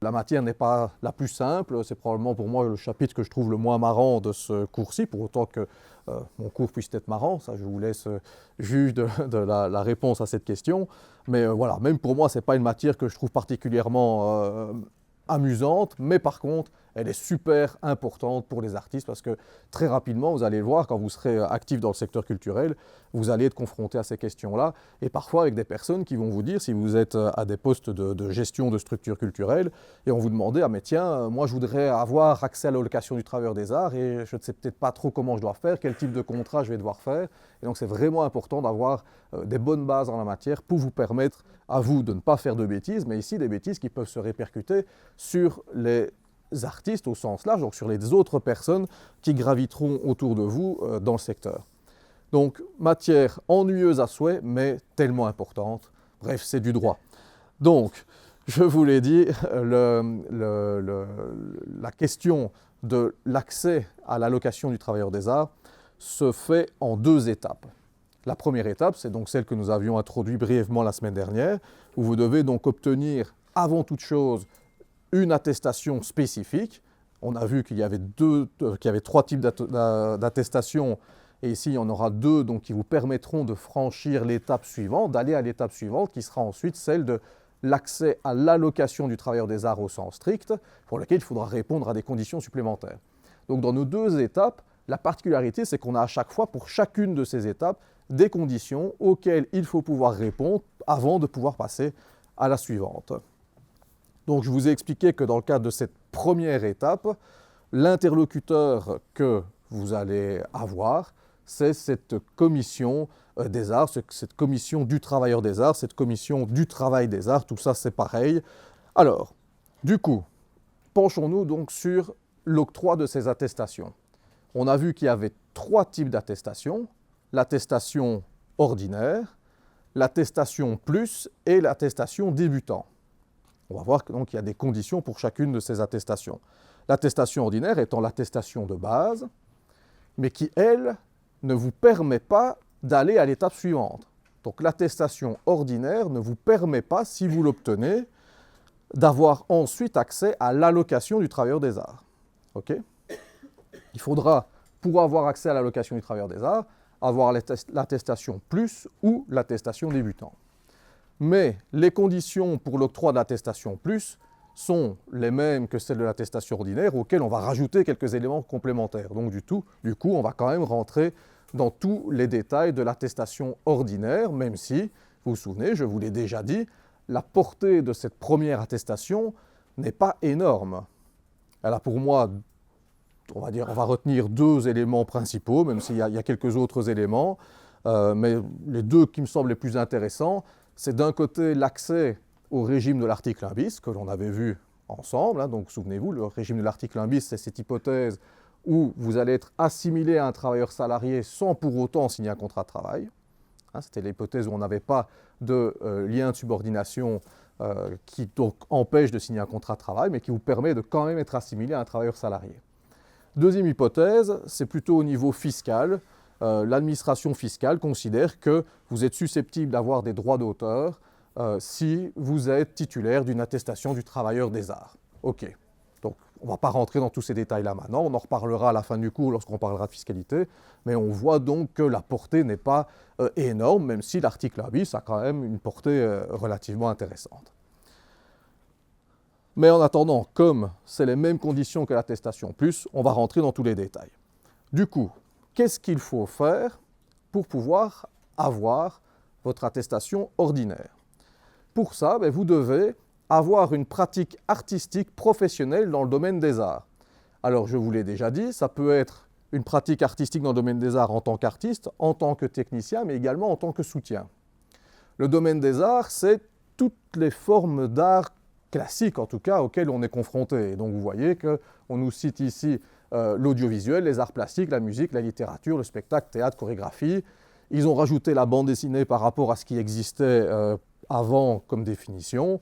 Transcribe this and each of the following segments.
La matière n'est pas la plus simple, c'est probablement pour moi le chapitre que je trouve le moins marrant de ce cours-ci, pour autant que mon cours puisse être marrant, ça je vous laisse juge de la réponse à cette question. Mais voilà, même pour moi, ce n'est pas une matière que je trouve particulièrement amusante, mais par contre, elle est super importante pour les artistes parce que très rapidement, vous allez le voir, quand vous serez actif dans le secteur culturel, vous allez être confronté à ces questions-là et parfois avec des personnes qui vont vous dire, si vous êtes à des postes de gestion de structures culturelles, et on vous demande, ah mais tiens, moi je voudrais avoir accès à l'allocation du travailleur des arts et je ne sais peut-être pas trop comment je dois faire, quel type de contrat je vais devoir faire. Et donc c'est vraiment important d'avoir des bonnes bases en la matière pour vous permettre à vous de ne pas faire de bêtises, mais ici des bêtises qui peuvent se répercuter sur les artistes au sens large, donc sur les autres personnes qui graviteront autour de vous dans le secteur. Donc, matière ennuyeuse à souhait, mais tellement importante. Bref, c'est du droit. Donc, je vous l'ai dit, la question de l'accès à l'allocation du travailleur des arts se fait en deux étapes. La première étape, c'est donc celle que nous avions introduite brièvement la semaine dernière, où vous devez donc obtenir, avant toute chose, une attestation spécifique. On a vu qu'il y avait trois types d'attestations, et ici il y en aura deux donc, qui vous permettront de franchir l'étape suivante, d'aller à l'étape suivante, qui sera ensuite celle de l'accès à l'allocation du travailleur des arts au sens strict, pour lequel il faudra répondre à des conditions supplémentaires. Donc dans nos deux étapes, la particularité, c'est qu'on a à chaque fois, pour chacune de ces étapes, des conditions auxquelles il faut pouvoir répondre avant de pouvoir passer à la suivante. Donc je vous ai expliqué que dans le cadre de cette première étape, l'interlocuteur que vous allez avoir, c'est cette commission des arts, cette commission du travailleur des arts, cette commission du travail des arts, tout ça c'est pareil. Alors, du coup, penchons-nous donc sur l'octroi de ces attestations. On a vu qu'il y avait trois types d'attestations, l'attestation ordinaire, l'attestation plus et l'attestation débutant. On va voir qu'il y a des conditions pour chacune de ces attestations. L'attestation ordinaire étant l'attestation de base, mais qui, elle, ne vous permet pas d'aller à l'étape suivante. Donc l'attestation ordinaire ne vous permet pas, si vous l'obtenez, d'avoir ensuite accès à l'allocation du travailleur des arts. Okay ? Il faudra, pour avoir accès à l'allocation du travailleur des arts, avoir l'attestation plus ou l'attestation débutant. Mais les conditions pour l'octroi de l'attestation plus sont les mêmes que celles de l'attestation ordinaire, auxquelles on va rajouter quelques éléments complémentaires. Donc du coup, on va quand même rentrer dans tous les détails de l'attestation ordinaire, même si, vous vous souvenez, je vous l'ai déjà dit, la portée de cette première attestation n'est pas énorme. Elle a pour moi, on va retenir deux éléments principaux, même s'il y a quelques autres éléments, mais les deux qui me semblent les plus intéressants, c'est d'un côté l'accès au régime de l'article 1 bis, que l'on avait vu ensemble. Donc souvenez-vous, le régime de l'article 1 bis, c'est cette hypothèse où vous allez être assimilé à un travailleur salarié sans pour autant signer un contrat de travail. C'était l'hypothèse où on n'avait pas de lien de subordination qui donc empêche de signer un contrat de travail, mais qui vous permet de quand même être assimilé à un travailleur salarié. Deuxième hypothèse, c'est plutôt au niveau fiscal. L'administration fiscale considère que vous êtes susceptible d'avoir des droits d'auteur si vous êtes titulaire d'une attestation du travailleur des arts. Ok, donc on ne va pas rentrer dans tous ces détails-là maintenant, on en reparlera à la fin du cours lorsqu'on parlera de fiscalité, mais on voit donc que la portée n'est pas énorme, même si l'article 1 bis a quand même une portée relativement intéressante. Mais en attendant, comme c'est les mêmes conditions que l'attestation plus, on va rentrer dans tous les détails. Du coup, qu'est-ce qu'il faut faire pour pouvoir avoir votre attestation ordinaire? Pour ça, vous devez avoir une pratique artistique professionnelle dans le domaine des arts. Alors, je vous l'ai déjà dit, ça peut être une pratique artistique dans le domaine des arts en tant qu'artiste, en tant que technicien, mais également en tant que soutien. Le domaine des arts, c'est toutes les formes d'art classiques, en tout cas, auxquelles on est confronté. Et donc, vous voyez qu'on nous cite ici l'audiovisuel, les arts plastiques, la musique, la littérature, le spectacle, théâtre, chorégraphie. Ils ont rajouté la bande dessinée par rapport à ce qui existait avant comme définition.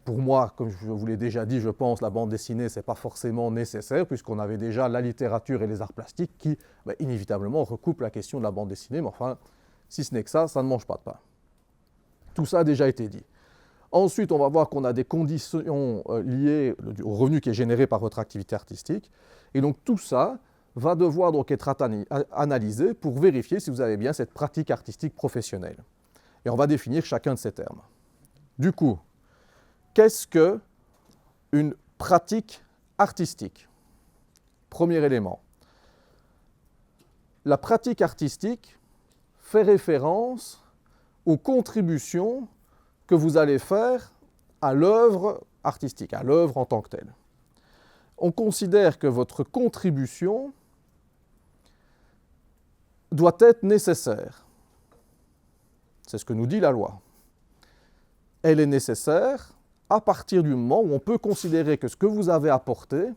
Pour moi, comme je vous l'ai déjà dit, je pense que la bande dessinée, ce n'est pas forcément nécessaire, puisqu'on avait déjà la littérature et les arts plastiques qui, inévitablement, recoupent la question de la bande dessinée. Mais enfin, si ce n'est que ça ne mange pas de pain. Tout ça a déjà été dit. Ensuite, on va voir qu'on a des conditions liées au revenu qui est généré par votre activité artistique. Et donc tout ça va devoir donc être analysé pour vérifier si vous avez bien cette pratique artistique professionnelle. Et on va définir chacun de ces termes. Du coup, qu'est-ce qu'une pratique artistique? Premier élément. La pratique artistique fait référence aux contributions que vous allez faire à l'œuvre artistique, à l'œuvre en tant que telle. On considère que votre contribution doit être nécessaire. C'est ce que nous dit la loi. Elle est nécessaire à partir du moment où on peut considérer que ce que vous avez apporté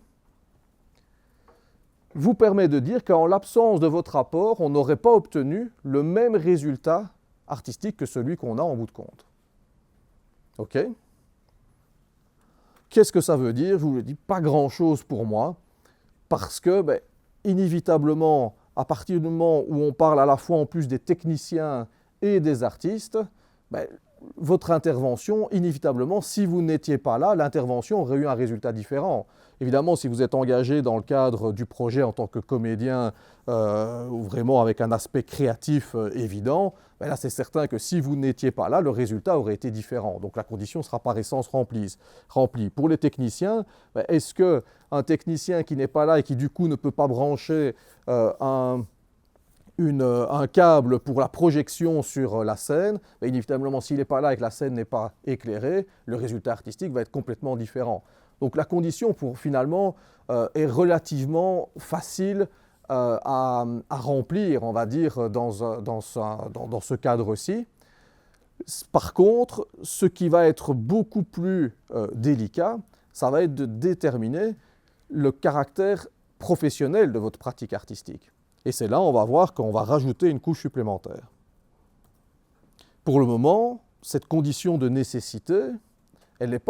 vous permet de dire qu'en l'absence de votre apport, on n'aurait pas obtenu le même résultat artistique que celui qu'on a en bout de compte. OK? Qu'est-ce que ça veut dire? Je vous le dis, pas grand-chose pour moi, parce que, inévitablement, à partir du moment où on parle à la fois en plus des techniciens et des artistes, votre intervention, inévitablement, si vous n'étiez pas là, l'intervention aurait eu un résultat différent. Évidemment, si vous êtes engagé dans le cadre du projet en tant que comédien, ou vraiment avec un aspect créatif évident, là c'est certain que si vous n'étiez pas là, le résultat aurait été différent. Donc la condition sera par essence remplie. Pour les techniciens, est-ce qu'un technicien qui n'est pas là et qui du coup ne peut pas brancher un câble pour la projection sur la scène, inévitablement, s'il n'est pas là et que la scène n'est pas éclairée, le résultat artistique va être complètement différent. Donc la condition pour finalement est relativement facile à remplir, on va dire, dans ce cadre-ci. Par contre, ce qui va être beaucoup plus délicat, ça va être de déterminer le caractère professionnel de votre pratique artistique. Et c'est là, on va voir qu'on va rajouter une couche supplémentaire. Pour le moment, cette condition de nécessité, elle est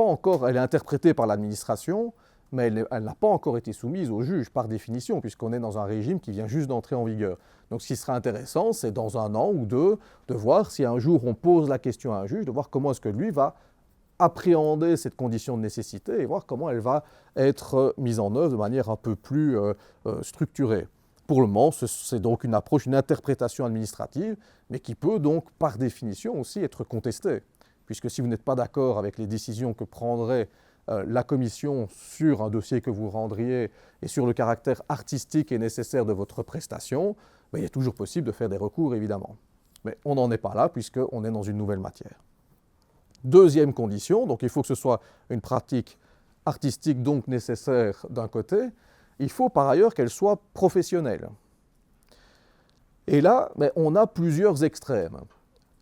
interprétée par l'administration, mais elle n'a pas encore été soumise au juge par définition, puisqu'on est dans un régime qui vient juste d'entrer en vigueur. Donc ce qui sera intéressant, c'est dans 1 an ou 2, de voir si un jour on pose la question à un juge, de voir comment est-ce que lui va appréhender cette condition de nécessité et voir comment elle va être mise en œuvre de manière un peu plus structurée. Pour le moment, c'est donc une approche, une interprétation administrative, mais qui peut donc, par définition, aussi être contestée. Puisque si vous n'êtes pas d'accord avec les décisions que prendrait la commission sur un dossier que vous rendriez et sur le caractère artistique et nécessaire de votre prestation, il est toujours possible de faire des recours, évidemment. Mais on n'en est pas là, puisqu'on est dans une nouvelle matière. Deuxième condition, donc il faut que ce soit une pratique artistique donc nécessaire d'un côté, il faut par ailleurs qu'elle soit professionnelle. Et là, on a plusieurs extrêmes.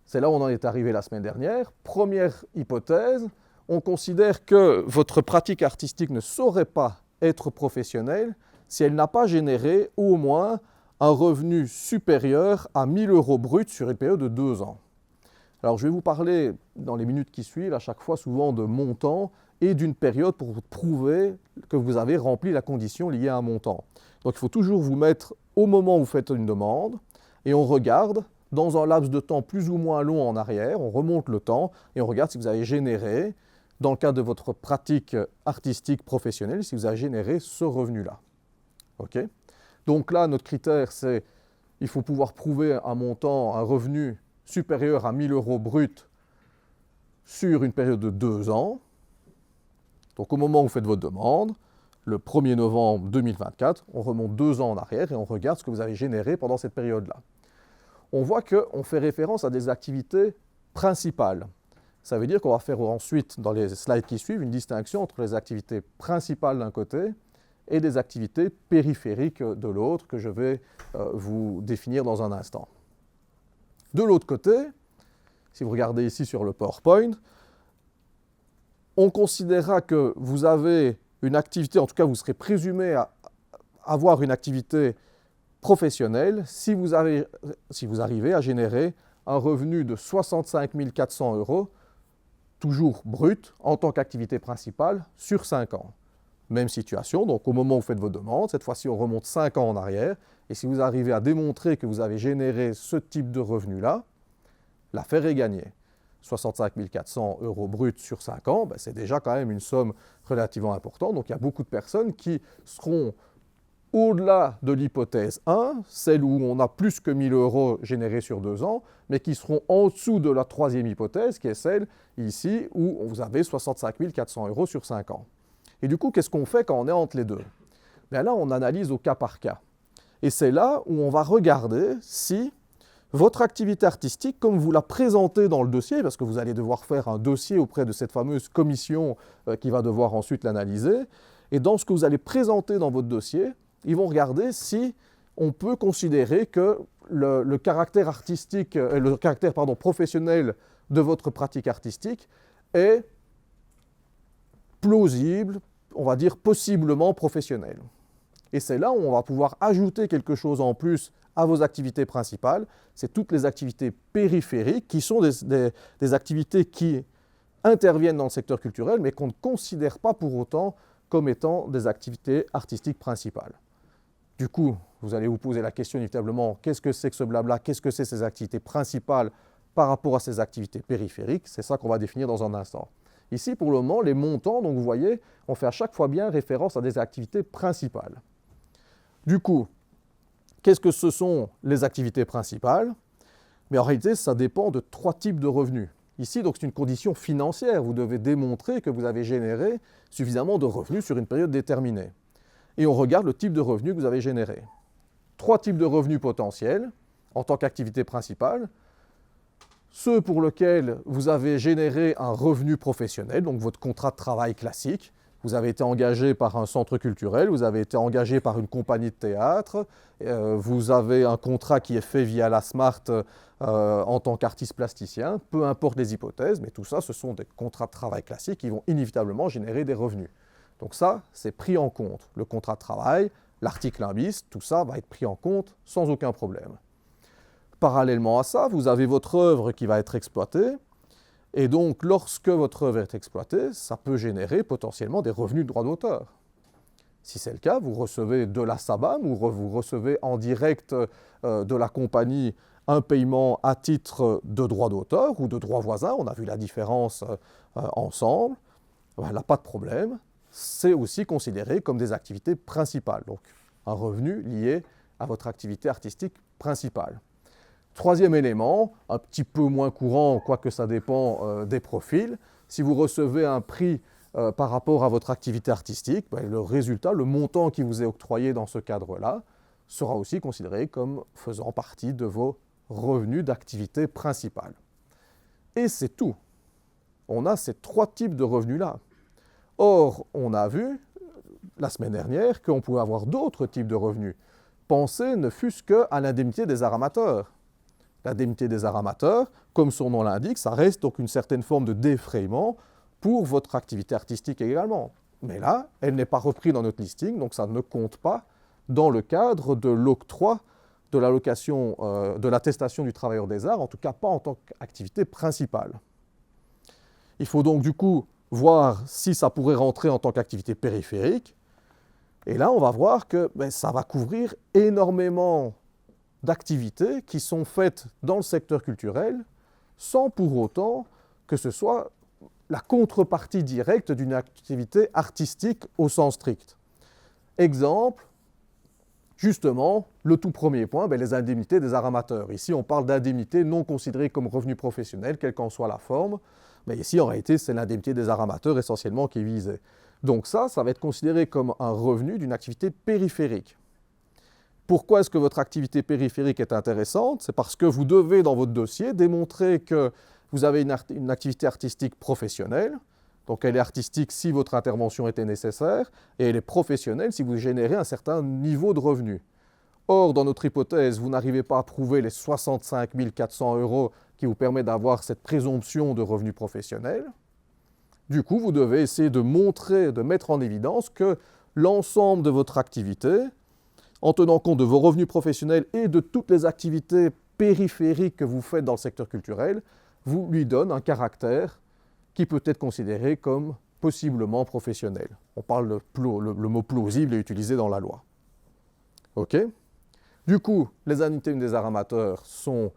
C'est là où on en est arrivé la semaine dernière. Première hypothèse, on considère que votre pratique artistique ne saurait pas être professionnelle si elle n'a pas généré au moins un revenu supérieur à 1 000 € bruts sur une période de 2 ans. Alors je vais vous parler dans les minutes qui suivent à chaque fois souvent de montant et d'une période pour vous prouver que vous avez rempli la condition liée à un montant. Donc il faut toujours vous mettre au moment où vous faites une demande et on regarde dans un laps de temps plus ou moins long en arrière, on remonte le temps et on regarde si vous avez généré, dans le cadre de votre pratique artistique professionnelle, si vous avez généré ce revenu-là. Okay? Donc là, notre critère, c'est il faut pouvoir prouver un montant, un revenu supérieur à 1 000 € bruts sur une période de 2 ans. Donc au moment où vous faites votre demande, le 1er novembre 2024, on remonte 2 ans en arrière et on regarde ce que vous avez généré pendant cette période-là. On voit qu'on fait référence à des activités principales. Ça veut dire qu'on va faire ensuite, dans les slides qui suivent, une distinction entre les activités principales d'un côté et des activités périphériques de l'autre, que je vais vous définir dans un instant. De l'autre côté, si vous regardez ici sur le PowerPoint, on considérera que vous avez une activité, en tout cas vous serez présumé à avoir une activité professionnelle si vous arrivez à générer un revenu de 65 400 €, toujours brut, en tant qu'activité principale, sur 5 ans. Même situation, donc au moment où vous faites vos demandes, cette fois-ci on remonte 5 ans en arrière, et si vous arrivez à démontrer que vous avez généré ce type de revenu-là, l'affaire est gagnée. 65 400 euros bruts sur 5 ans, c'est déjà quand même une somme relativement importante. Donc il y a beaucoup de personnes qui seront au-delà de l'hypothèse 1, celle où on a plus que 1 000 euros générés sur 2 ans, mais qui seront en dessous de la troisième hypothèse, qui est celle ici où vous avez 65 400 euros sur 5 ans. Et du coup, qu'est-ce qu'on fait quand on est entre les deux? Bien là, on analyse au cas par cas. Et c'est là où on va regarder si votre activité artistique, comme vous la présentez dans le dossier, parce que vous allez devoir faire un dossier auprès de cette fameuse commission qui va devoir ensuite l'analyser, et dans ce que vous allez présenter dans votre dossier, ils vont regarder si on peut considérer que le caractère artistique, le caractère professionnel de votre pratique artistique est plausible, on va dire possiblement professionnel. Et c'est là où on va pouvoir ajouter quelque chose en plus à vos activités principales. C'est toutes les activités périphériques qui sont des activités qui interviennent dans le secteur culturel, mais qu'on ne considère pas pour autant comme étant des activités artistiques principales. Du coup, vous allez vous poser la question inévitablement, qu'est-ce que c'est que ce blabla? Qu'est-ce que c'est ces activités principales par rapport à ces activités périphériques? C'est ça qu'on va définir dans un instant. Ici, pour le moment, les montants, donc vous voyez, on fait à chaque fois bien référence à des activités principales. Du coup, qu'est-ce que ce sont les activités principales? Mais en réalité, ça dépend de 3 types de revenus. Ici, donc, c'est une condition financière. Vous devez démontrer que vous avez généré suffisamment de revenus sur une période déterminée. Et on regarde le type de revenu que vous avez généré. 3 types de revenus potentiels en tant qu'activité principale. Ceux pour lesquels vous avez généré un revenu professionnel, donc votre contrat de travail classique. Vous avez été engagé par un centre culturel, vous avez été engagé par une compagnie de théâtre, vous avez un contrat qui est fait via la SMART en tant qu'artiste plasticien, peu importe les hypothèses, mais tout ça, ce sont des contrats de travail classiques qui vont inévitablement générer des revenus. Donc ça, c'est pris en compte. Le contrat de travail, l'article 1 bis, tout ça va être pris en compte sans aucun problème. Parallèlement à ça, vous avez votre œuvre qui va être exploitée, et donc lorsque votre œuvre est exploitée, ça peut générer potentiellement des revenus de droit d'auteur. Si c'est le cas, vous recevez de la SABAM ou vous recevez en direct de la compagnie un paiement à titre de droit d'auteur ou de droit voisin, on a vu la différence ensemble, là pas de problème. C'est aussi considéré comme des activités principales, donc un revenu lié à votre activité artistique principale. Troisième élément, un petit peu moins courant, quoique ça dépend des profils, si vous recevez un prix par rapport à votre activité artistique, le résultat, le montant qui vous est octroyé dans ce cadre-là, sera aussi considéré comme faisant partie de vos revenus d'activité principale. Et c'est tout. On a ces 3 types de revenus-là. Or, on a vu la semaine dernière qu'on pouvait avoir d'autres types de revenus. Pensez ne fût-ce qu'à l'indemnité des arts amateurs. L'indemnité des arts amateurs, comme son nom l'indique, ça reste donc une certaine forme de défraiement pour votre activité artistique également. Mais là, elle n'est pas reprise dans notre listing, donc ça ne compte pas dans le cadre de l'octroi de l'allocation de l'attestation du travailleur des arts, en tout cas pas en tant qu'activité principale. Il faut donc du coup voir si ça pourrait rentrer en tant qu'activité périphérique. Et là, on va voir que ça va couvrir énormément d'activités qui sont faites dans le secteur culturel sans pour autant que ce soit la contrepartie directe d'une activité artistique au sens strict. Exemple, justement, le tout premier point, les indemnités des arts amateurs. Ici, on parle d'indemnités non considérées comme revenus professionnels, quelle qu'en soit la forme. Mais ici, en réalité, c'est l'indemnité des arts amateurs essentiellement qui est visée. Donc ça va être considéré comme un revenu d'une activité périphérique. Pourquoi est-ce que votre activité périphérique est intéressante? C'est parce que vous devez, dans votre dossier, démontrer que vous avez une activité artistique professionnelle. Donc elle est artistique si votre intervention était nécessaire, et elle est professionnelle si vous générez un certain niveau de revenu. Or, dans notre hypothèse, vous n'arrivez pas à prouver les 65 400 euros qui vous permettent d'avoir cette présomption de revenu professionnel. Du coup, vous devez essayer de montrer, de mettre en évidence que l'ensemble de votre activité, en tenant compte de vos revenus professionnels et de toutes les activités périphériques que vous faites dans le secteur culturel, vous lui donne un caractère qui peut être considéré comme possiblement professionnel. On parle le mot plausible est utilisé dans la loi. OK? Du coup, les indemnités des arts amateurs sont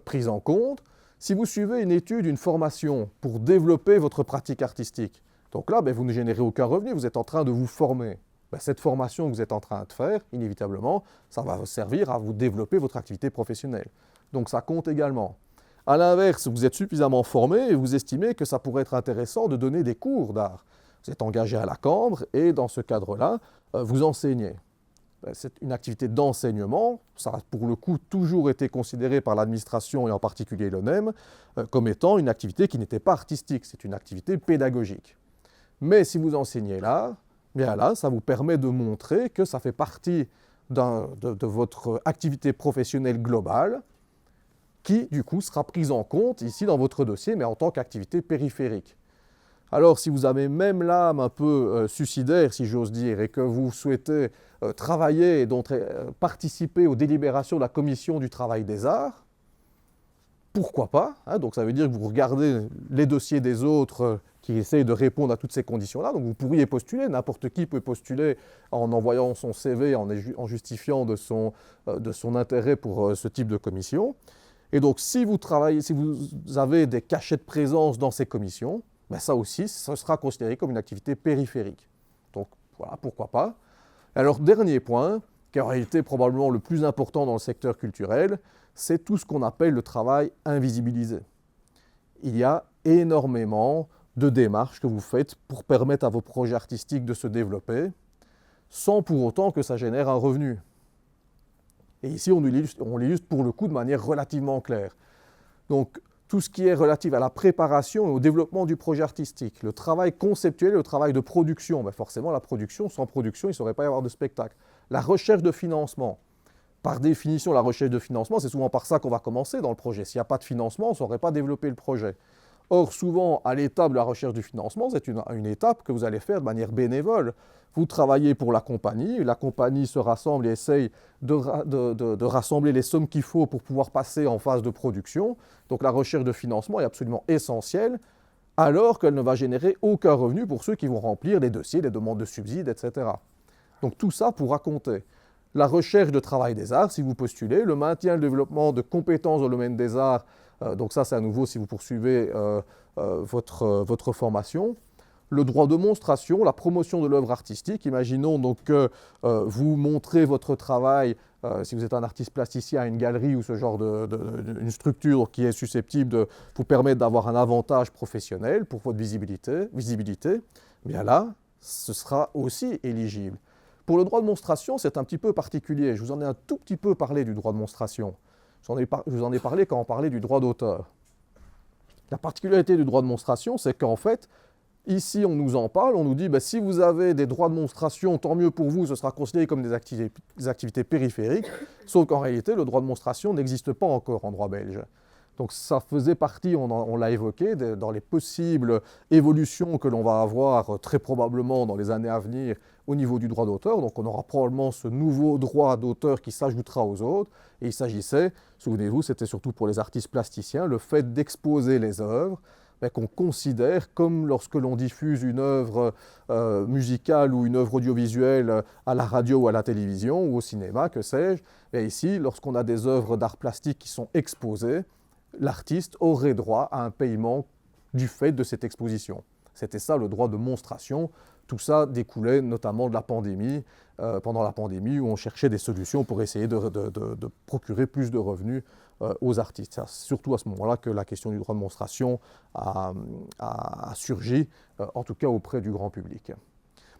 prises en compte. Si vous suivez une étude, une formation pour développer votre pratique artistique, donc là, vous ne générez aucun revenu, vous êtes en train de vous former. Cette formation que vous êtes en train de faire, inévitablement, ça va vous servir à vous développer votre activité professionnelle. Donc ça compte également. À l'inverse, vous êtes suffisamment formé et vous estimez que ça pourrait être intéressant de donner des cours d'art. Vous êtes engagé à la Cambre et dans ce cadre-là, vous enseignez. C'est une activité d'enseignement, ça a pour le coup toujours été considéré par l'administration et en particulier l'ONEM comme étant une activité qui n'était pas artistique, c'est une activité pédagogique. Mais si vous enseignez là, bien là, ça vous permet de montrer que ça fait partie de votre activité professionnelle globale qui, du coup, sera prise en compte ici dans votre dossier, mais en tant qu'activité périphérique. Alors, si vous avez même l'âme un peu suicidaire, si j'ose dire, et que vous souhaitez travailler et donc participer aux délibérations de la commission du travail des arts, pourquoi pas, hein, donc ça veut dire que vous regardez les dossiers des autres qui essayent de répondre à toutes ces conditions-là, donc vous pourriez postuler, n'importe qui peut postuler en envoyant son CV, en justifiant de son intérêt pour ce type de commission. Et donc si vous avez des cachets de présence dans ces commissions, ça aussi, ça sera considéré comme une activité périphérique. Donc voilà, pourquoi pas. Alors dernier point, qui est en réalité probablement le plus important dans le secteur culturel, c'est tout ce qu'on appelle le travail invisibilisé. Il y a énormément de démarches que vous faites pour permettre à vos projets artistiques de se développer, sans pour autant que ça génère un revenu. Et ici, on l'illustre pour le coup de manière relativement claire. Donc, tout ce qui est relatif à la préparation et au développement du projet artistique, le travail conceptuel et le travail de production, forcément la production, sans production, il ne saurait pas y avoir de spectacle. La recherche de financement. Par définition, la recherche de financement, c'est souvent par ça qu'on va commencer dans le projet. S'il n'y a pas de financement, on ne saurait pas développer le projet. Or, souvent, à l'étape de la recherche du financement, c'est une étape que vous allez faire de manière bénévole. Vous travaillez pour la compagnie se rassemble et essaye de rassembler les sommes qu'il faut pour pouvoir passer en phase de production. Donc la recherche de financement est absolument essentielle, alors qu'elle ne va générer aucun revenu pour ceux qui vont remplir les dossiers, les demandes de subsides, etc. Donc tout ça pour raconter. La recherche de travail des arts, si vous postulez, le maintien et le développement de compétences dans le domaine des arts, donc ça c'est à nouveau si vous poursuivez votre formation. Le droit de monstration, la promotion de l'œuvre artistique. Imaginons donc que vous montrez votre travail, si vous êtes un artiste plasticien, à une galerie ou ce genre une structure qui est susceptible de vous permettre d'avoir un avantage professionnel pour votre visibilité, bien là, ce sera aussi éligible. Pour le droit de monstration, c'est un petit peu particulier. Je vous en ai un tout petit peu parlé du droit de monstration. Je vous en ai parlé quand on parlait du droit d'auteur. La particularité du droit de monstration, c'est qu'en fait, ici, on nous en parle, on nous dit si vous avez des droits de monstration, tant mieux pour vous, ce sera considéré comme des activités périphériques, sauf qu'en réalité, le droit de monstration n'existe pas encore en droit belge. Donc ça faisait partie, on l'a évoqué, dans les possibles évolutions que l'on va avoir très probablement dans les années à venir au niveau du droit d'auteur. Donc on aura probablement ce nouveau droit d'auteur qui s'ajoutera aux autres. Et il s'agissait, souvenez-vous, c'était surtout pour les artistes plasticiens, le fait d'exposer les œuvres qu'on considère comme lorsque l'on diffuse une œuvre musicale ou une œuvre audiovisuelle à la radio ou à la télévision ou au cinéma, que sais-je. Et ici, lorsqu'on a des œuvres d'art plastique qui sont exposées, l'artiste aurait droit à un paiement du fait de cette exposition. C'était ça le droit de monstration. Tout ça découlait notamment de la pandémie, pendant la pandémie où on cherchait des solutions pour essayer de procurer plus de revenus aux artistes. C'est surtout à ce moment-là que la question du droit de monstration a surgi, en tout cas auprès du grand public.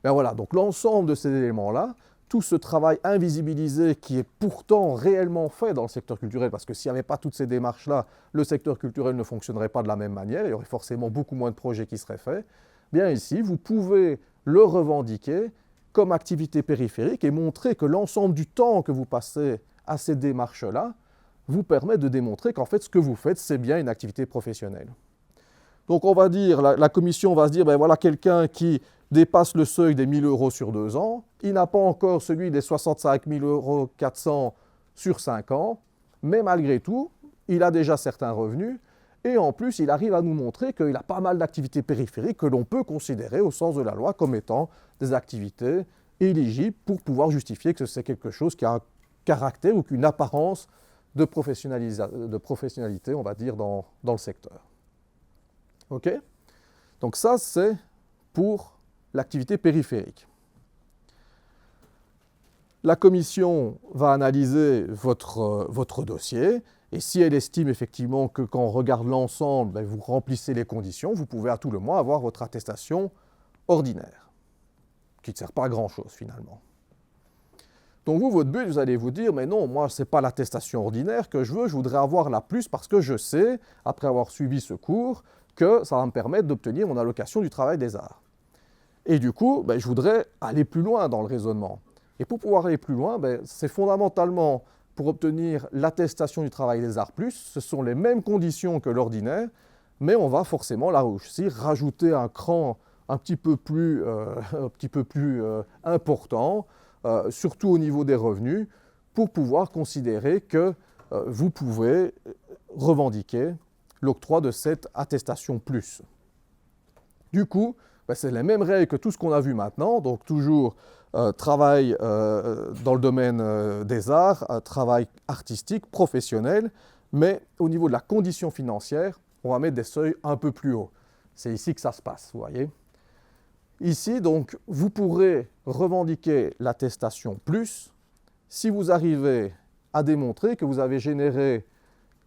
Ben voilà, donc l'ensemble de ces éléments-là, tout ce travail invisibilisé qui est pourtant réellement fait dans le secteur culturel, parce que s'il n'y avait pas toutes ces démarches-là, le secteur culturel ne fonctionnerait pas de la même manière, il y aurait forcément beaucoup moins de projets qui seraient faits. Bien ici, vous pouvez le revendiquer comme activité périphérique et montrer que l'ensemble du temps que vous passez à ces démarches-là vous permet de démontrer qu'en fait, ce que vous faites, c'est bien une activité professionnelle. Donc on va dire, la commission va se dire, voilà quelqu'un qui dépasse le seuil des 1 000 € sur 2 ans, il n'a pas encore celui des 65 400 € sur 5 ans, mais malgré tout, il a déjà certains revenus, et en plus, il arrive à nous montrer qu'il a pas mal d'activités périphériques que l'on peut considérer au sens de la loi comme étant des activités éligibles pour pouvoir justifier que c'est quelque chose qui a un caractère ou qu'une apparence de professionnalité, on va dire, dans le secteur. OK? Donc ça, c'est pour l'activité périphérique. La commission va analyser votre dossier et si elle estime effectivement que quand on regarde l'ensemble, ben, vous remplissez les conditions, vous pouvez à tout le moins avoir votre attestation ordinaire, qui ne sert pas à grand-chose finalement. Donc vous, votre but, vous allez vous dire, mais non, moi, ce n'est pas l'attestation ordinaire que je veux, je voudrais avoir la plus parce que je sais, après avoir suivi ce cours, que ça va me permettre d'obtenir mon allocation du travail des arts. Et du coup, ben, je voudrais aller plus loin dans le raisonnement. Et pour pouvoir aller plus loin, ben, c'est fondamentalement pour obtenir l'attestation du travail des arts plus, ce sont les mêmes conditions que l'ordinaire, mais on va forcément là aussi rajouter un cran un petit peu plus important, surtout au niveau des revenus, pour pouvoir considérer que vous pouvez revendiquer l'octroi de cette attestation plus. Du coup, ben, c'est les mêmes règles que tout ce qu'on a vu maintenant, donc toujours travail dans le domaine des arts, travail artistique, professionnel, mais au niveau de la condition financière, on va mettre des seuils un peu plus hauts. C'est ici que ça se passe, vous voyez. Ici, donc, vous pourrez revendiquer l'attestation plus si vous arrivez à démontrer que vous avez généré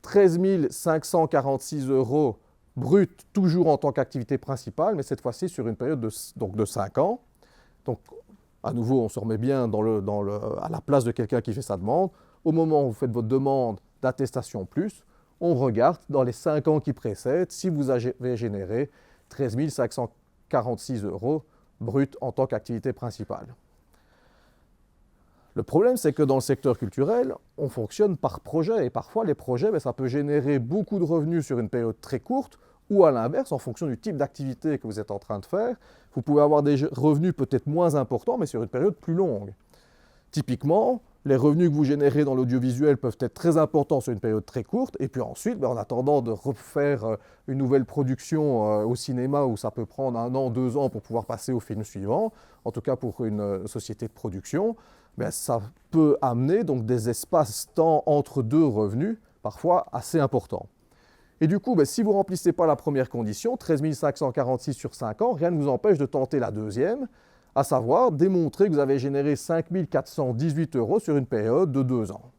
13 546 € brut, toujours en tant qu'activité principale, mais cette fois-ci sur une période de 5 ans. Donc, à nouveau, on se remet bien à la place de quelqu'un qui fait sa demande. Au moment où vous faites votre demande d'attestation plus, on regarde dans les 5 ans qui précèdent si vous avez généré 13 546 € brut en tant qu'activité principale. Le problème, c'est que dans le secteur culturel, on fonctionne par projet. Et parfois, les projets, ça peut générer beaucoup de revenus sur une période très courte, ou à l'inverse, en fonction du type d'activité que vous êtes en train de faire, vous pouvez avoir des revenus peut-être moins importants, mais sur une période plus longue. Typiquement, les revenus que vous générez dans l'audiovisuel peuvent être très importants sur une période très courte, et puis ensuite, en attendant de refaire une nouvelle production au cinéma où ça peut prendre 1 an, 2 ans pour pouvoir passer au film suivant, en tout cas pour une société de production, ça peut amener donc des espaces-temps entre deux revenus, parfois assez importants. Et du coup, si vous ne remplissez pas la première condition, 13 546 sur 5 ans, rien ne vous empêche de tenter la deuxième, à savoir démontrer que vous avez généré 5 418 € sur une période de 2 ans.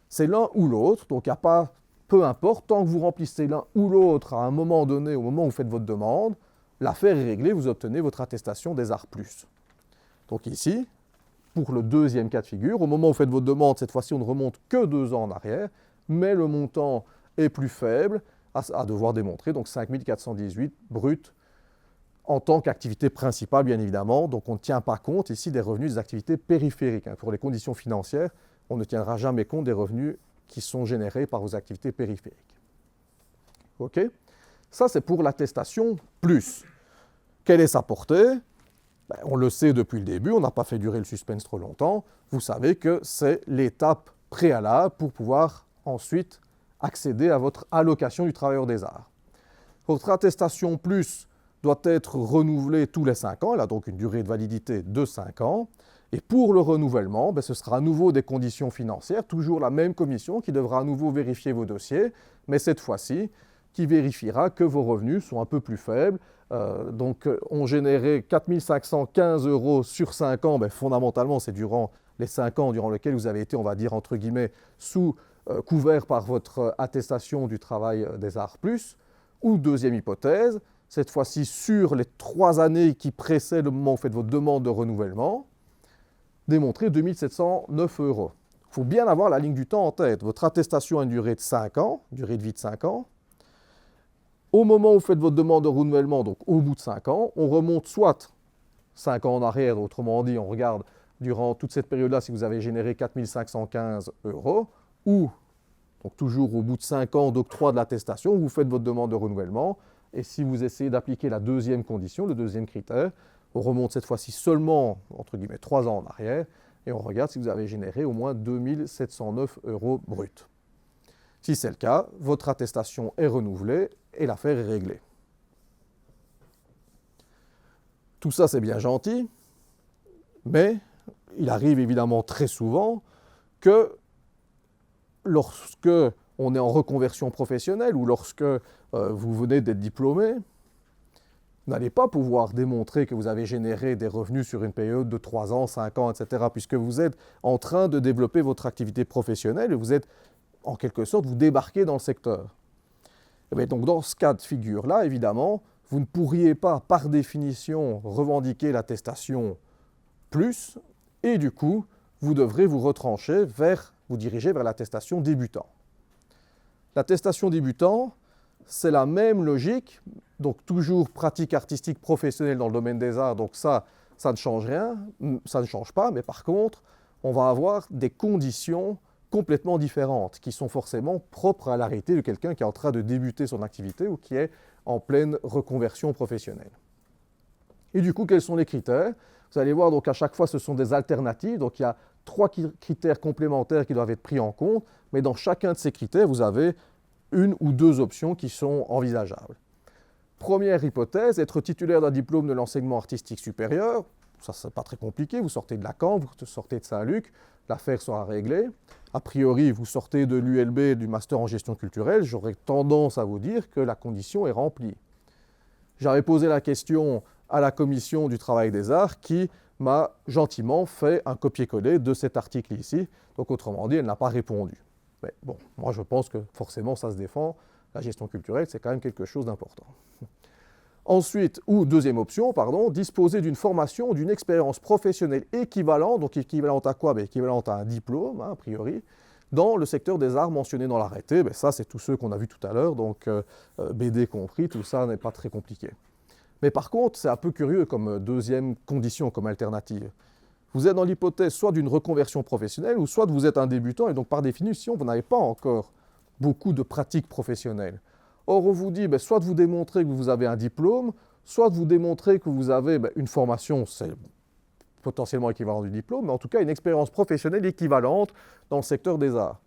C'est l'un ou l'autre, donc il n'y a pas, peu importe, tant que vous remplissez l'un ou l'autre à un moment donné, au moment où vous faites votre demande, l'affaire est réglée, vous obtenez votre attestation des arts plus. Donc ici, pour le deuxième cas de figure, au moment où vous faites votre demande, cette fois-ci on ne remonte que 2 ans en arrière, mais le montant est plus faible à devoir démontrer, donc 5 418 brut en tant qu'activité principale, bien évidemment. Donc on ne tient pas compte ici des revenus des activités périphériques. Pour les conditions financières, on ne tiendra jamais compte des revenus qui sont générés par vos activités périphériques. OK? Ça, c'est pour l'attestation plus. Quelle est sa portée? On le sait depuis le début, on n'a pas fait durer le suspense trop longtemps. Vous savez que c'est l'étape préalable pour pouvoir ensuite accéder à votre allocation du travailleur des arts. Votre attestation plus doit être renouvelée tous les 5 ans, elle a donc une durée de validité de 5 ans, et pour le renouvellement, ce sera à nouveau des conditions financières, toujours la même commission qui devra à nouveau vérifier vos dossiers, mais cette fois-ci, qui vérifiera que vos revenus sont un peu plus faibles. Donc on générait 4 515 € sur 5 ans, fondamentalement c'est durant les 5 ans durant lesquels vous avez été, on va dire entre guillemets, couvert par votre attestation du travail des arts plus, ou deuxième hypothèse, cette fois-ci sur les 3 années qui précèdent le moment où vous faites votre demande de renouvellement, démontrer 2 709 €. Il faut bien avoir la ligne du temps en tête. Votre attestation a une durée de 5 ans, durée de vie de 5 ans. Au moment où vous faites votre demande de renouvellement, donc au bout de 5 ans, on remonte soit 5 ans en arrière, autrement dit, on regarde durant toute cette période-là si vous avez généré 4 515 €, ou donc toujours au bout de 5 ans d'octroi de l'attestation, vous faites votre demande de renouvellement, et si vous essayez d'appliquer la deuxième condition, le deuxième critère, on remonte cette fois-ci seulement, entre guillemets, 3 ans en arrière, et on regarde si vous avez généré au moins 2 709 € bruts. Si c'est le cas, votre attestation est renouvelée et l'affaire est réglée. Tout ça, c'est bien gentil, mais il arrive évidemment très souvent que lorsque on est en reconversion professionnelle ou lorsque vous venez d'être diplômé, vous n'allez pas pouvoir démontrer que vous avez généré des revenus sur une période de 3 ans, 5 ans, etc., puisque vous êtes en train de développer votre activité professionnelle et vous êtes, en quelque sorte, vous débarquez dans le secteur. Et bien, donc, dans ce cas de figure-là, évidemment, vous ne pourriez pas, par définition, revendiquer l'attestation plus, et du coup, vous devrez vous retrancher vous diriger vers l'attestation débutant. L'attestation débutant, c'est la même logique, donc toujours pratique artistique professionnelle dans le domaine des arts, donc ça ne change rien, ça ne change pas, mais par contre, on va avoir des conditions complètement différentes, qui sont forcément propres à l'arrêté de quelqu'un qui est en train de débuter son activité ou qui est en pleine reconversion professionnelle. Et du coup, quels sont les critères? Vous allez voir, donc à chaque fois, ce sont des alternatives, donc il y a 3 critères complémentaires qui doivent être pris en compte, mais dans chacun de ces critères, vous avez 1 ou 2 options qui sont envisageables. Première hypothèse, être titulaire d'un diplôme de l'enseignement artistique supérieur. Ça, c'est pas très compliqué. Vous sortez de la Caen, vous sortez de Saint-Luc, l'affaire sera réglée. A priori, vous sortez de l'ULB, du master en gestion culturelle. J'aurais tendance à vous dire que la condition est remplie. J'avais posé la question à la commission du travail des arts qui m'a gentiment fait un copier-coller de cet article ici. Donc, autrement dit, elle n'a pas répondu. Mais bon, moi je pense que forcément ça se défend. La gestion culturelle, c'est quand même quelque chose d'important. Ensuite, ou deuxième option, disposer d'une formation, d'une expérience professionnelle équivalente, donc équivalente à quoi? Équivalente à un diplôme, a priori, dans le secteur des arts mentionné dans l'arrêté. Ça, c'est tous ceux qu'on a vus tout à l'heure, donc BD compris, tout ça n'est pas très compliqué. Mais par contre, c'est un peu curieux comme deuxième condition, comme alternative. Vous êtes dans l'hypothèse soit d'une reconversion professionnelle, ou soit vous êtes un débutant, et donc par définition, vous n'avez pas encore beaucoup de pratiques professionnelles. Or, on vous dit, soit vous démontrez que vous avez un diplôme, soit vous démontrez que vous avez une formation, c'est potentiellement équivalent du diplôme, mais en tout cas une expérience professionnelle équivalente dans le secteur des arts.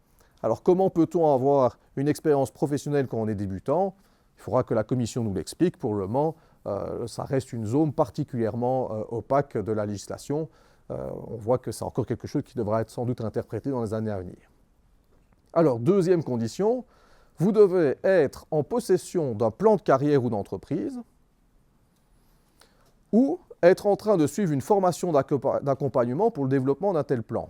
Alors, comment peut-on avoir une expérience professionnelle quand on est débutant? Il faudra que la commission nous l'explique. Pour le moment, ça reste une zone particulièrement opaque de la législation. On voit que c'est encore quelque chose qui devra être sans doute interprété dans les années à venir. Alors, deuxième condition, vous devez être en possession d'un plan de carrière ou d'entreprise ou être en train de suivre une formation d'accompagnement pour le développement d'un tel plan.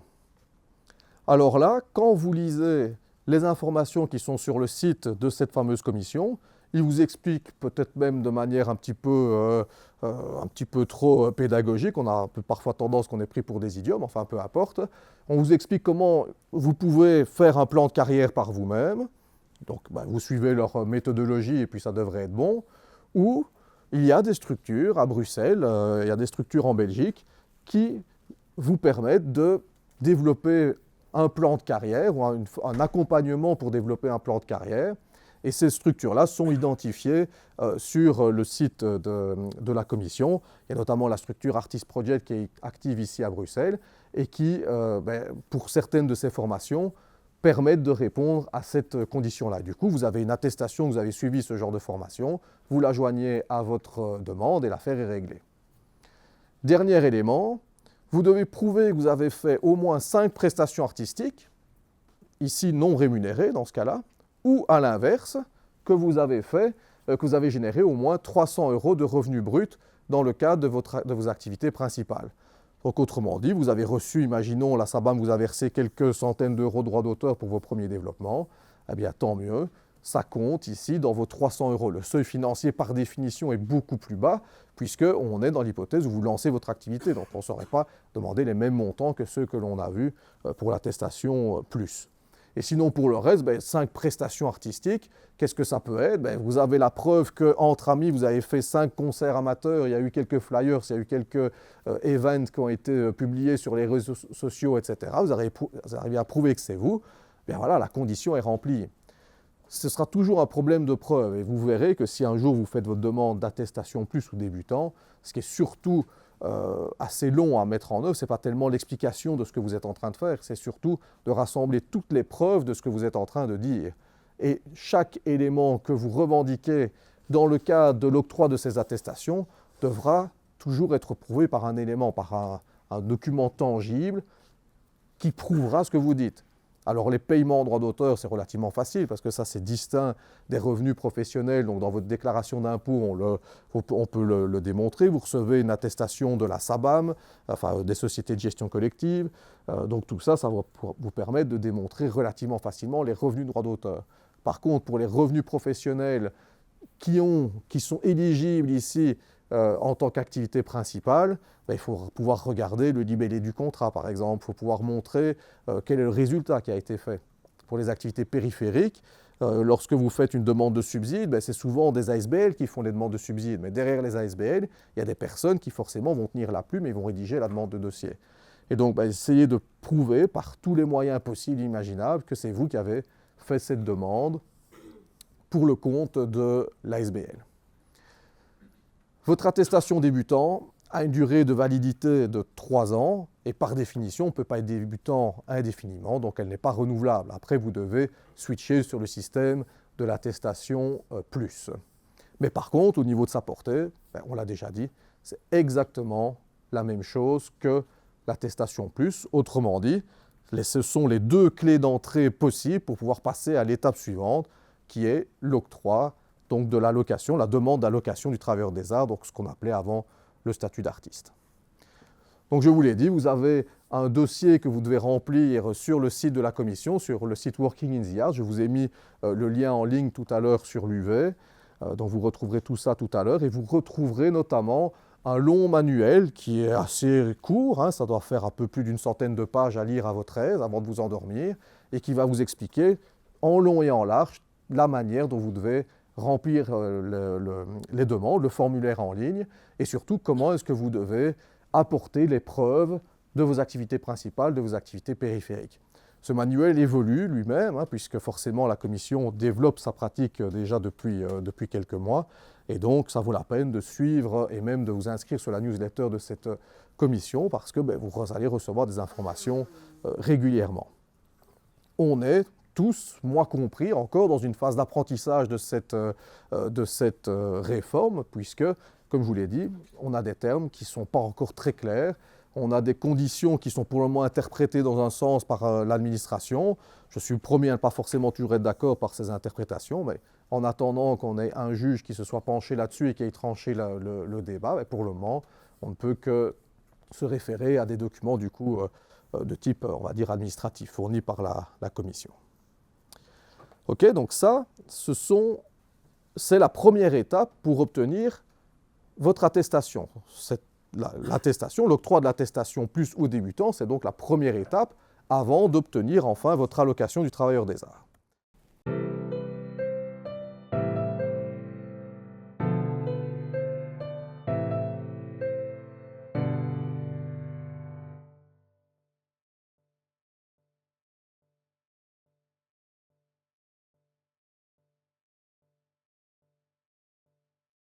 Alors là, quand vous lisez les informations qui sont sur le site de cette fameuse commission, il vous explique peut-être même de manière un petit peu trop pédagogique, on a parfois tendance qu'on est pris pour des idiomes, enfin peu importe. On vous explique comment vous pouvez faire un plan de carrière par vous-même, donc vous suivez leur méthodologie et puis ça devrait être bon, ou il y a des structures à Bruxelles, il y a des structures en Belgique qui vous permettent de développer un plan de carrière ou un accompagnement pour développer un plan de carrière. Et ces structures-là sont identifiées sur le site de la commission. Il y a notamment la structure Artist Project qui est active ici à Bruxelles et qui, pour certaines de ces formations, permettent de répondre à cette condition-là. Du coup, vous avez une attestation que vous avez suivi ce genre de formation, vous la joignez à votre demande et l'affaire est réglée. Dernier élément, vous devez prouver que vous avez fait au moins 5 prestations artistiques, ici non rémunérées dans ce cas-là, ou à l'inverse, que vous avez généré au moins 300 € de revenus bruts dans le cadre de vos activités principales. Donc autrement dit, vous avez reçu, imaginons, la SABAM vous a versé quelques centaines d'euros de droits d'auteur pour vos premiers développements, eh bien tant mieux, ça compte ici dans vos 300 €. Le seuil financier par définition est beaucoup plus bas, puisqu'on est dans l'hypothèse où vous lancez votre activité, donc on ne saurait pas demander les mêmes montants que ceux que l'on a vus pour l'attestation plus. Et sinon, pour le reste, 5 prestations artistiques, qu'est-ce que ça peut être? Vous avez la preuve qu'entre amis, vous avez fait 5 concerts amateurs, il y a eu quelques flyers, il y a eu quelques events qui ont été publiés sur les réseaux sociaux, etc. Vous arrivez à prouver que c'est vous, bien voilà, la condition est remplie. Ce sera toujours un problème de preuve, et vous verrez que si un jour vous faites votre demande d'attestation plus ou débutant, ce qui est surtout assez long à mettre en œuvre, ce n'est pas tellement l'explication de ce que vous êtes en train de faire, c'est surtout de rassembler toutes les preuves de ce que vous êtes en train de dire. Et chaque élément que vous revendiquez dans le cadre de l'octroi de ces attestations devra toujours être prouvé par un élément, par un document tangible qui prouvera ce que vous dites. Alors les paiements en droit d'auteur, c'est relativement facile parce que ça c'est distinct des revenus professionnels. Donc dans votre déclaration d'impôt, on peut le démontrer. Vous recevez une attestation de la SABAM, enfin des sociétés de gestion collective. Donc tout ça, ça va vous permettre de démontrer relativement facilement les revenus de droit d'auteur. Par contre, pour les revenus professionnels qui sont éligibles ici en tant qu'activité principale, il faut pouvoir regarder le libellé du contrat, par exemple. Il faut pouvoir montrer quel est le résultat qui a été fait. Pour les activités périphériques, lorsque vous faites une demande de subside, c'est souvent des ASBL qui font les demandes de subside. Mais derrière les ASBL, il y a des personnes qui forcément vont tenir la plume et vont rédiger la demande de dossier. Et donc, essayez de prouver par tous les moyens possibles et imaginables que c'est vous qui avez fait cette demande pour le compte de l'ASBL. Votre attestation débutant a une durée de validité de 3 ans et par définition, on ne peut pas être débutant indéfiniment, donc elle n'est pas renouvelable. Après, vous devez switcher sur le système de l'attestation plus. Mais par contre, au niveau de sa portée, on l'a déjà dit, c'est exactement la même chose que l'attestation plus. Autrement dit, ce sont les 2 clés d'entrée possibles pour pouvoir passer à l'étape suivante, qui est l'octroi donc de l'allocation, la demande d'allocation du travailleur des arts, donc ce qu'on appelait avant le statut d'artiste. Donc je vous l'ai dit, vous avez un dossier que vous devez remplir sur le site de la commission, sur le site Working in the Arts. Je vous ai mis le lien en ligne tout à l'heure sur l'UV, donc vous retrouverez tout ça tout à l'heure, et vous retrouverez notamment un long manuel qui est assez court, ça doit faire un peu plus d'une centaine de pages à lire à votre aise avant de vous endormir, et qui va vous expliquer en long et en large la manière dont vous devez remplir les demandes, le formulaire en ligne, et surtout comment est-ce que vous devez apporter les preuves de vos activités principales, de vos activités périphériques. Ce manuel évolue lui-même, puisque forcément la commission développe sa pratique déjà depuis quelques mois, et donc ça vaut la peine de suivre et même de vous inscrire sur la newsletter de cette commission, parce que vous allez recevoir des informations régulièrement. On est tous, moi compris, encore dans une phase d'apprentissage de cette réforme, puisque, comme je vous l'ai dit, on a des termes qui ne sont pas encore très clairs, on a des conditions qui sont pour le moment interprétées dans un sens par l'administration. Je suis le premier à ne pas forcément toujours être d'accord par ces interprétations, mais en attendant qu'on ait un juge qui se soit penché là-dessus et qui ait tranché le débat, pour le moment, on ne peut que se référer à des documents du coup de type, on va dire, administratif, fournis par la commission. Ok, donc ça, c'est la première étape pour obtenir votre attestation. L'attestation, l'octroi de l'attestation plus ou débutant, c'est donc la première étape avant d'obtenir enfin votre allocation du travailleur des arts.